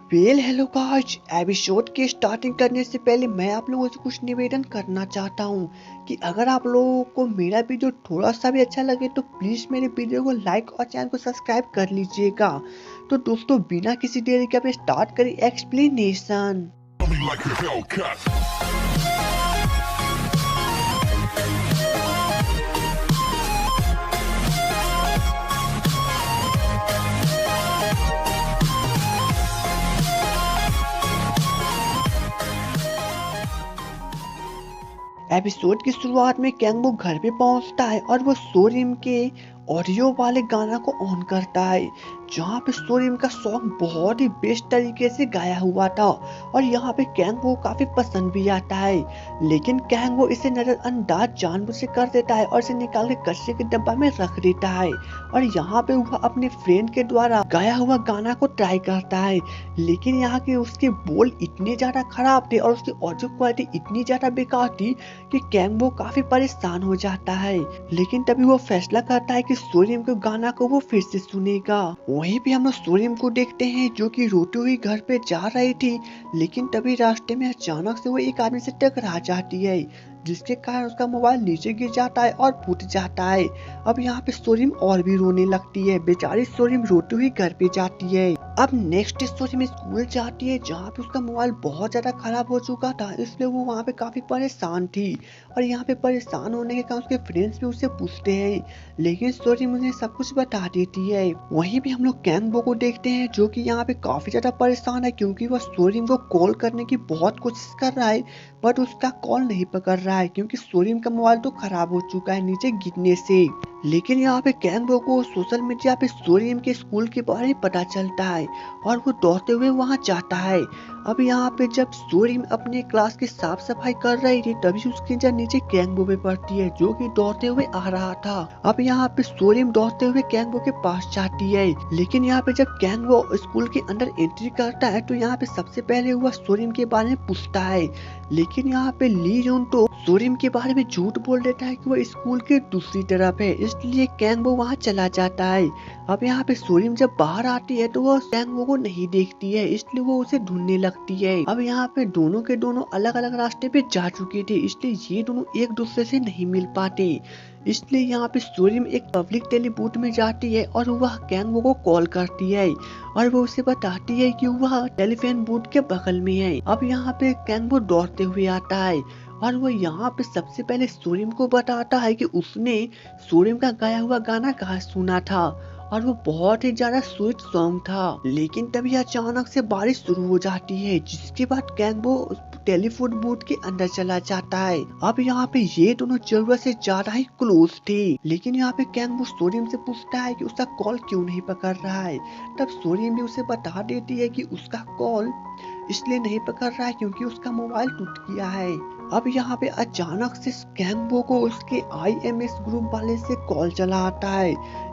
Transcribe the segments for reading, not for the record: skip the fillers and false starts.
Hello guys, episode के starting करने से पहले मैं आप लोगों से कुछ निवेदन करना चाहता हूं कि अगर आप लोगों को मेरा वीडियो थोड़ा सा भी अच्छा लगे तो प्लीज मेरे वीडियो को लाइक और चैनल को सब्सक्राइब कर लीजिएगा। तो दोस्तों, बिना किसी देरी के अब स्टार्ट करें एक्सप्लेनेशन। एपिसोड की शुरुआत में कैंगो घर पे पहुंचता है और वो सोरिम के ऑडियो वाले गाना को ऑन करता है, जहाँ पे सोरिम का सॉन्ग बहुत ही बेस्ट तरीके से गाया हुआ था और यहाँ पे कैंगो काफी पसंद भी आता है। लेकिन कैंगो इसे नजरअंदाज जानबूझ से कर देता है और इसे निकाल के कचरे के डब्बा में रख देता है और यहाँ पे वह अपने फ्रेंड के द्वारा गाया हुआ गाना को ट्राई करता है। लेकिन यहाँ के उसके बोल इतने ज्यादा खराब थे और उसकी ऑडियो क्वालिटी इतनी ज्यादा बेकार थी कि कैंगो काफी परेशान हो जाता है। लेकिन तभी वो फैसला करता है कि सोरिम के गाना को वो फिर से सुनेगा। वहीं पे हम लोग सोरिम को देखते हैं जो कि रोती हुई घर पे जा रही थी, लेकिन तभी रास्ते में अचानक से वो एक आदमी से टकरा जाती है, जिसके कारण उसका मोबाइल नीचे गिर जाता है और फूट जाता है। अब यहाँ पे सोरिम और भी रोने लगती है। बेचारी सोरिम रोती हुई घर पे जाती है। अब नेक्स्ट सोरिम स्कूल जाती है, जहाँ पे उसका मोबाइल बहुत ज्यादा खराब हो चुका था, इसलिए वो वहाँ पे काफी परेशान थी और यहाँ पे परेशान होने के कारण उसके फ्रेंड्स भी उससे पूछते हैं, लेकिन सोरिम उन्हें सब कुछ बता देती है। वहीं भी हम लोग कैंगो को देखते हैं जो कि यहाँ पे काफी ज्यादा परेशान है, क्योंकि वह सोरिम को कॉल करने की बहुत कोशिश कर रहा है बट उसका कॉल नहीं पकड़ रहा है, क्योंकि सोरिम का मोबाइल तो खराब हो चुका है नीचे गिरने से। लेकिन यहाँ पे कैंगो को सोशल मीडिया पे सोरिम के स्कूल के बारे में पता चलता है और वो दौड़ते हुए वहाँ जाता है। अब यहाँ पे जब सोरिम अपने क्लास की साफ सफाई कर रही थी, तभी उसकी नजर नीचे कैंगो पे पड़ती है जो कि दौड़ते हुए आ रहा था। अब यहाँ पे सोरिम दौड़ते हुए कैंगो के पास जाती है, लेकिन यहाँ पे जब कैंगो स्कूल के अंदर एंट्री करता है तो यहाँ पे सबसे पहले वह सोरिम के बारे में पूछता है। लेकिन यहाँ पे ली जून तो सोरिम के बारे में झूठ बोल देता है कि वो स्कूल के दूसरी तरफ है, इसलिए कैंगो वहाँ चला जाता है। अब यहाँ पे सोरिम जब बाहर आती है तो वो कैंगो को नहीं देखती है, इसलिए वो उसे ढूंढने लगती है। अब यहाँ पे दोनों के दोनों अलग अलग रास्ते पे जा चुके थे, इसलिए ये दोनों एक दूसरे से नहीं मिल पाते। इसलिए यहाँ पे सोरिम एक पब्लिक टेलीबूथ में जाती है और वह कैंगो को कॉल करती है और वो उसे बताती है कि वह टेलीफोन बूथ के बगल में है। अब यहाँ पे कैंगो दौड़ते हुए आता है और वो यहाँ पे सबसे पहले सोरिम को बताता है कि उसने सोरिम का गाया हुआ गाना कहाँ सुना था और वो बहुत ही ज्यादा स्वीट सॉन्ग था। लेकिन तभी अचानक से बारिश शुरू हो जाती है, जिसके बाद कैंगो टेलीफोन बूथ के अंदर चला जाता है। अब यहाँ पे ये दोनों जरूरत से ज्यादा ही क्लोज थे। लेकिन यहाँ पे कैंगो सोरिम से पूछता है कि उसका कॉल क्यों नहीं पकड़ रहा है। तब सोरिम भी उसे बता देती है कि उसका कॉल इसलिए नहीं पकड़ रहा है क्योंकि उसका मोबाइल टूट गया है। अब यहाँ पे अचानक से कैंगो को उसके IMS ग्रुप वाले से कॉल चला आता है,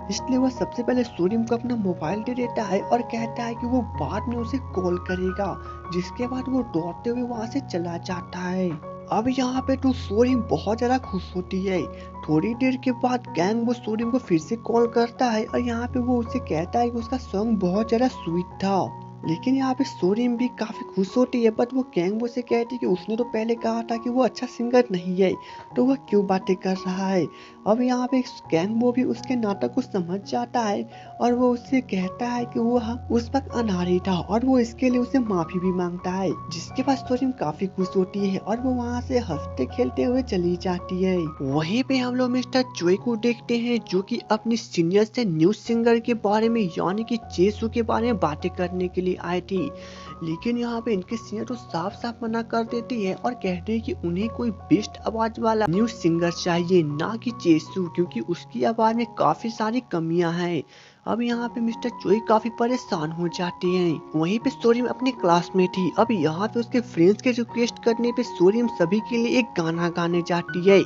इसलिए वह सबसे पहले सोरिम को अपना मोबाइल दे देता है और कहता है कि वो बाद में उसे कॉल करेगा, जिसके बाद वो दौड़ते हुए वहाँ से चला जाता है। अब यहाँ पे तो सोरिम बहुत ज्यादा खुश होती है। थोड़ी देर के बाद कैंगो सोरिम को फिर से कॉल करता है और यहाँ पे वो उसे कहता है कि उसका सॉन्ग बहुत ज्यादा स्वीट था। लेकिन यहाँ पे सोरिम भी काफी खुश होती है, बट वो कैंगो से कहती है कि उसने तो पहले कहा था कि वो अच्छा सिंगर नहीं है, तो वह क्यों बातें कर रहा है। अब यहाँ पे कैंगो भी उसके नाटक को समझ जाता है और वो उससे कहता है कि वो उस वक्त अनाड़ी था और वो इसके लिए उसे माफी भी मांगता है, जिसके बाद सोरिम काफी खुश होती है और वो वहाँ से हंसते खेलते हुए चली जाती है। वहीं पे हम लोग मिस्टर चोई को देखते हैं जो कि अपनी सीनियर से न्यूज सिंगर के बारे में यानी कि जेसू के बारे में बातें करने के लिए आई थी। लेकिन यहाँ पे इनके सीनियर तो साफ साफ मना कर देती है और कहते हैं कि उन्हें कोई बेस्ट आवाज वाला न्यूज सिंगर चाहिए, ना कि जेसू, क्योंकि उसकी आवाज में काफी सारी कमियां हैं। अब यहाँ पे मिस्टर चोई काफी परेशान हो जाते हैं। वहीं पे सोरिम अपनी क्लास में थी। अब यहाँ पे उसके फ्रेंड्स के रिक्वेस्ट करने पे सोरिम सभी के लिए एक गाना गाने जाती है,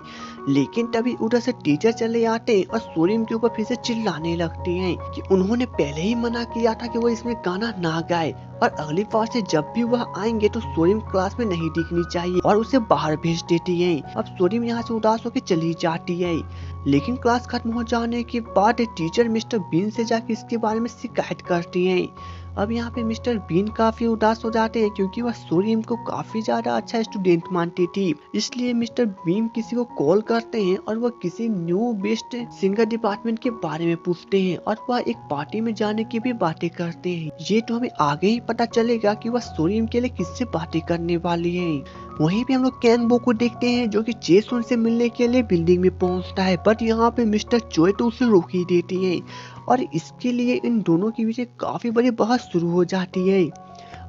लेकिन तभी उधर से टीचर चले आते हैं और सोरिम के ऊपर फिर से चिल्लाने लगते हैं कि उन्होंने पहले ही मना किया था कि वो इसमें गाना ना गाए और अगली बार से जब भी वह आएंगे तो सोरिम क्लास में नहीं दिखनी चाहिए और उसे बाहर भेज देती है। अब सोरिम यहाँ से उदास होकर चली जाती है। लेकिन क्लास खत्म हो जाने के बाद टीचर मिस्टर बीन से जाकर इसके बारे में शिकायत करती हैं। अब यहाँ पे मिस्टर बीन काफी उदास हो जाते हैं क्योंकि वह सोरियम को काफी ज्यादा अच्छा स्टूडेंट मानती थी। इसलिए मिस्टर बीन किसी को कॉल करते हैं और वह किसी न्यू बेस्ट सिंगर डिपार्टमेंट के बारे में पूछते हैं और वह एक पार्टी में जाने की भी बातें करते हैं। ये तो हमें आगे ही पता चलेगा कि वह सोरियम के लिए किससे बातें करने वाली है। वहीं पे हम लोग कैंगबो को देखते हैं जो कि जेसन से मिलने के लिए बिल्डिंग में पहुंचता है, बट यहाँ पे मिस्टर चोय तो उसे रोक ही देती है और इसके लिए इन दोनों के बीच काफी बड़ी बहस शुरू हो जाती है।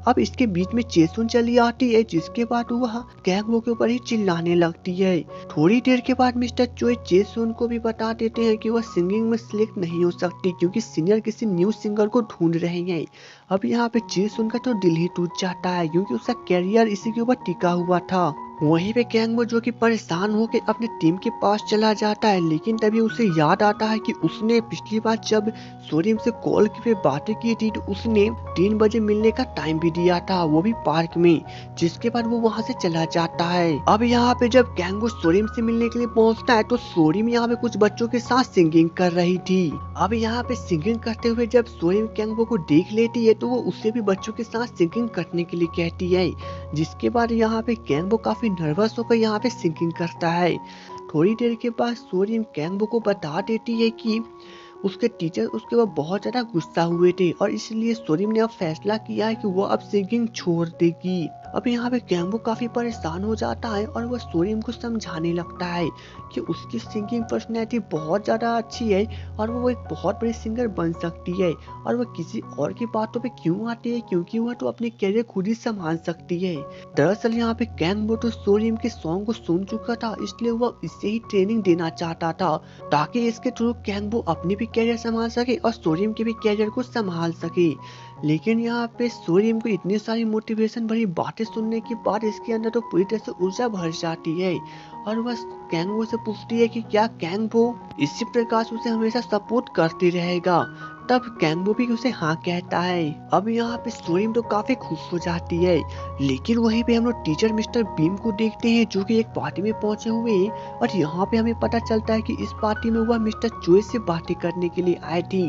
अब इसके बीच में चेसुन चली आती है जिसके बाद वह कैंगबो के ऊपर ही चिल्लाने लगती है। थोड़ी देर के बाद मिस्टर चोय चेसुन को भी बता देते हैं कि वह सिंगिंग में सिलेक्ट नहीं हो सकती क्योंकि सीनियर किसी न्यू सिंगर को ढूंढ रहे हैं। अब यहाँ पे चेसुन का तो दिल ही टूट जाता है क्योंकि उसका कैरियर इसी के ऊपर टिका हुआ था। वहीं पे कैंगबो जो कि परेशान होकर अपने टीम के पास चला जाता है, लेकिन तभी उसे याद आता है कि उसने पिछली बार जब सोरियम से कॉल पे बातें की थी तो उसने 3 बजे मिलने का टाइम भी दिया था, वो भी पार्क में। जिसके बाद वो वहां से चला जाता है। अब यहाँ पे जब कैंगबो सोरियम से मिलने के लिए पहुंचता है तो सोरियम यहाँ पे कुछ बच्चों के साथ सिंगिंग कर रही थी। अब यहाँ पे सिंगिंग करते हुए जब सोरियम कैंगबो को देख लेती है तो वो उससे भी बच्चों के साथ सिंगिंग करने के लिए कहती है। जिसके बाद यहाँ पे कैंगबो काफी नर्वस होकर यहाँ पे सिंगिंग करता है। थोड़ी देर के बाद सोरियम कैंगबो को बता देती है कि उसके टीचर उसके ऊपर बहुत ज्यादा गुस्सा हुए थे और इसलिए सोरियम ने अब फैसला किया है कि वो अब सिंगिंग छोड़ देगी। अब यहाँ पे कैंगबो काफी परेशान हो जाता है और वह सोरियम को समझाने लगता है कि उसकी सिंगिंग पर्सनैलिटी बहुत ज्यादा अच्छी है और वो एक बहुत बड़ी सिंगर बन सकती है और वह किसी और की बातों पे क्यों आती है क्योंकि वह तो अपने कैरियर खुद ही संभाल सकती है। दरअसल यहाँ पे कैंगबो तो सोरियम के सॉन्ग को सुन चुका था, इसलिए वह इसे ही ट्रेनिंग देना चाहता था ताकि इसके थ्रू कैंगबो अपनी भी कैरियर संभाल सके और सोरियम के भी कैरियर को संभाल सके। लेकिन यहाँ पे सोरियम को इतनी सारी मोटिवेशन भरी बातें सुनने के बाद इसके अंदर तो पूरी तरह से ऊर्जा भर जाती है और वह कैंगबो से पूछती है कि क्या कैंगबो इसी प्रकार से उसे हमेशा सपोर्ट करती रहेगा। तब कैंगबो भी उसे हाँ कहता है। अब यहाँ पे सोरियम तो काफी खुश हो जाती है, लेकिन वहीं पे हम लोग टीचर मिस्टर बीम को देखते हैं जो कि एक पार्टी में पहुंचे हुए हैं और यहाँ पे हमें पता चलता है कि इस पार्टी में वह मिस्टर चोय से बातें करने के लिए आए थे।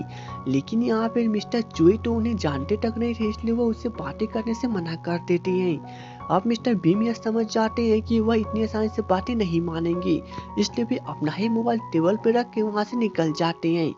लेकिन यहाँ पे मिस्टर चोय तो उन्हें जानते तक नहीं थे, इसलिए वो उससे बातें करने से मना कर देते हैं। अब मिस्टर बीम यह समझ जाते हैं कि वह इतनी आसानी से बातें नहीं मानेंगे, इसलिए वे अपना ही मोबाइल टेबल पर रख के वहां से निकल जाते हैं।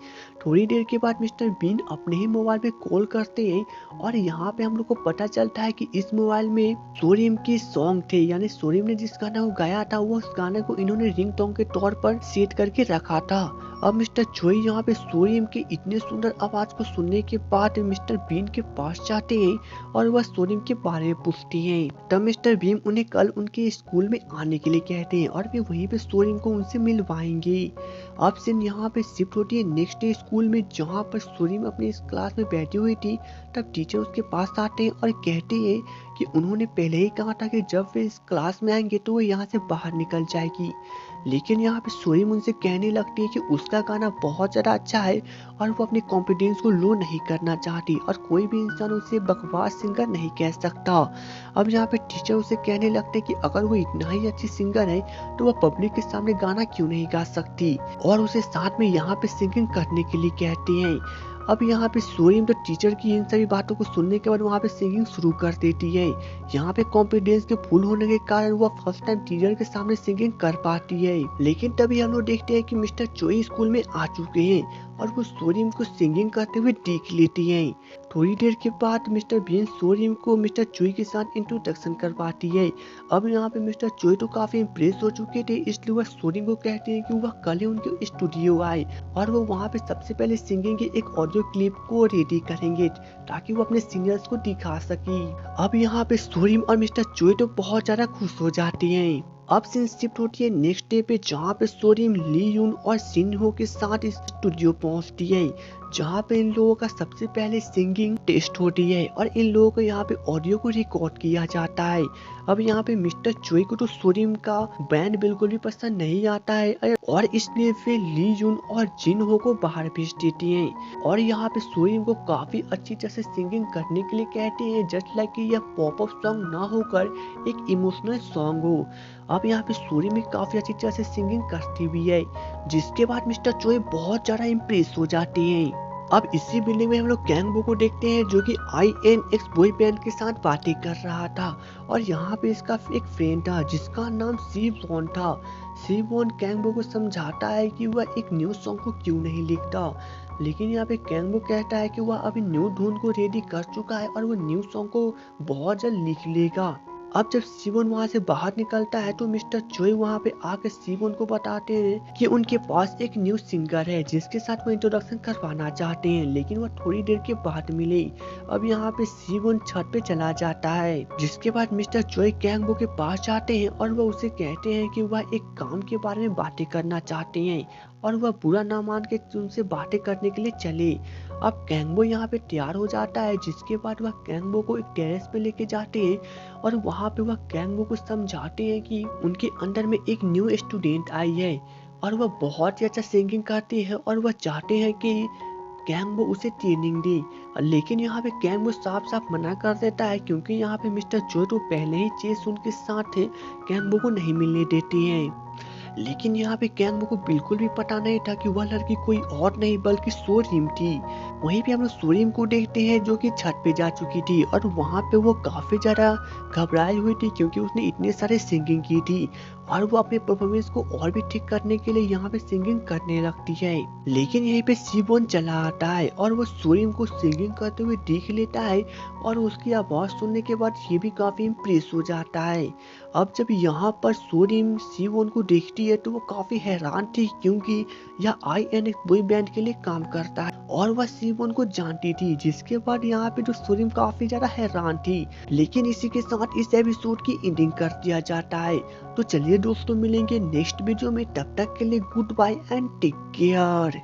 थोड़ी देर के बाद मिस्टर बीन अपने ही मोबाइल पे कॉल करते हैं और यहाँ पे हम लोग को पता चलता है कि इस मोबाइल में सोरियम की सॉन्ग थे, यानी सोरियम ने जिस गाना को गाया था वो उस गाने को इन्होंने रिंगटोन के तौर पर सेट करके रखा था। अब मिस्टर चोय यहाँ पे सोरियम की इतने सुंदर आवाज को सुनने के बाद मिस्टर बीन के पास जाते हैं और वह सोरियम के बारे में पूछते हैं। तब मिस्टर बीम उन्हें कल उनके स्कूल में आने के लिए कहते हैं और वे वहीं पे सोरियम को उनसे मिलवाएंगे। अब सीन यहाँ पे शिफ्ट होती है नेक्स्ट डे स्कूल में, जहाँ पर सोरियम अपनी इस क्लास में बैठी हुई थी। तब टीचर उसके पास आते हैं और कहते हैं कि उन्होंने पहले ही कहा था कि जब वे इस क्लास में आएंगे तो वो यहाँ से बाहर निकल जाएगी। लेकिन यहाँ पे सोरियम उनसे कहने लगती है कि उसका गाना बहुत ज्यादा अच्छा है और वो अपने कॉन्फिडेंस को लो नहीं करना चाहती और कोई भी इंसान उसे बकवास सिंगर नहीं कह सकता। अब यहाँ पे टीचर उसे कहने लगते हैं कि अगर वो इतना ही अच्छी सिंगर है तो वह पब्लिक के सामने गाना क्यों नहीं गा सकती और उसे साथ में यहाँ पे सिंगिंग करने के लिए कहते हैं। अब यहाँ पे सोरियम तो टीचर की इन सभी बातों को सुनने के बाद वहाँ पे सिंगिंग शुरू कर देती है। यहाँ पे कॉन्फिडेंस के फुल होने के कारण वह फर्स्ट टाइम टीचर के सामने सिंगिंग कर पाती है। लेकिन तभी हम लोग देखते हैं कि मिस्टर चोय स्कूल में आ चुके हैं और वो सोरियम को सिंगिंग करते हुए देख लेती हैं। थोड़ी देर के बाद मिस्टर बीन सोरियम को मिस्टर चोय के साथ इंट्रोडक्शन करवाती है। अब यहाँ पे मिस्टर चोय तो काफी इम्प्रेस हो चुके थे, इसलिए वह सोरियम को कहते हैं कि वह कल ही उनके स्टूडियो आए और वो वहाँ पे सबसे पहले सिंगिंग के एक ऑडियो क्लिप को रेडी करेंगे ताकि वो अपने सीनियर्स को दिखा सके। अब यहाँ पे सोरियम और मिस्टर चोय तो बहुत ज्यादा खुश हो जाते हैं। अब सीन शिफ्ट होती है नेक्स्ट डे पे, जहाँ पे सोरियम ली यून और सिन्हो के साथ इस स्टूडियो पहुँचती है, जहाँ पे इन लोगों का सबसे पहले सिंगिंग टेस्ट होती है और इन लोगों को यहाँ पे ऑडियो को रिकॉर्ड किया जाता है। अब यहाँ पे मिस्टर चोय को तो सोरियम का बैंड बिल्कुल भी पसंद नहीं आता है और इसलिए वे ली यून और जिनहो को बाहर भेज देती हैं और यहाँ पे सोरियम को काफी अच्छी तरह से सिंगिंग करने के लिए कहते हैं, जस्ट लाइक कि यह पॉप अप सॉन्ग ना होकर एक इमोशनल सॉन्ग हो। अब यहाँ पे सोरियम भी काफी अच्छी तरह से सिंगिंग करती हुई है, जिसके बाद मिस्टर चोय बहुत ज्यादा इम्प्रेस हो जाते हैं। अब इसी बिल्डिंग में हम लोग कैंगबो को देखते हैं जो कि INX बॉय बैंड के साथ बातें कर रहा था और यहाँ पे इसका एक फ्रेंड था जिसका नाम सीवॉन था। सीवॉन कैंगबो को समझाता है कि वह एक न्यू सॉन्ग को क्यों नहीं लिखता, लेकिन यहाँ पे कैंगबो कहता है कि वह अभी न्यू धुन को रेडी कर चुका है और वो न्यू सॉन्ग को बहुत जल्द लिख लेगा। अब जब सीवोन वहां से बाहर निकलता है तो मिस्टर चोई वहां पे आकर सीवोन को बताते हैं कि उनके पास एक न्यू सिंगर है जिसके साथ वो इंट्रोडक्शन करवाना चाहते हैं, लेकिन वह थोड़ी देर के बाद मिले। अब यहाँ पे सीवोन छत पे चला जाता है, जिसके बाद मिस्टर चोई कैंगबो के पास जाते हैं और वह उसे कहते हैं कि वह एक काम के बारे में बातें करना चाहते हैं और वह बुरा ना मान के उनसे बातें करने के लिए चले। अब कैंगबो यहाँ पे तैयार हो जाता है, जिसके बाद वह कैंगबो को एक टेरेस पे लेके जाते हैं और वहाँ पे वह कैंगबो को समझाते हैं कि उनके अंडर में एक न्यू स्टूडेंट आई है और वह बहुत ही अच्छा सिंगिंग करती है और वह चाहते हैं कि कैंगबो उसे ट्रेनिंग दे। लेकिन यहाँ पे कैंगबो साफ साफ मना कर देता है क्योंकि यहाँ पे मिस्टर चो तो पहले ही चेस उनके साथ थे, कैंगबो को नहीं मिलने देती है। लेकिन यहाँ पे कैंगबो को बिल्कुल भी पता नहीं था कि वह लड़की कोई और नहीं बल्कि सोरिम थी। वहीं पे हम लोग सोरिम को देखते हैं जो कि छत पे जा चुकी थी और वहाँ पे वो काफी ज्यादा घबराई हुई थी क्योंकि उसने इतने सारे सिंगिंग की थी और वो अपने परफॉर्मेंस को और भी ठीक करने के लिए यहाँ पे सिंगिंग करने लगती है। लेकिन यहीं पे सीबोन चला आता है और वो सोरिम को सिंगिंग करते हुए देख लेता है और उसकी आवाज सुनने के बाद ये भी काफी इम्प्रेस हो जाता है। अब जब यहाँ पर सोरिम सीवोन को देखती है तो वो काफी हैरान थी क्योंकि यह INX बॉय बैंड के लिए काम करता है और वह सीवोन को जानती थी, जिसके बाद यहाँ पे जो सोरिम काफी ज्यादा हैरान थी। लेकिन इसी के साथ इस एपिसोड की एंडिंग कर दिया जाता है। तो चलिए दोस्तों, मिलेंगे नेक्स्ट वीडियो में, तब तक के लिए goodbye and take care.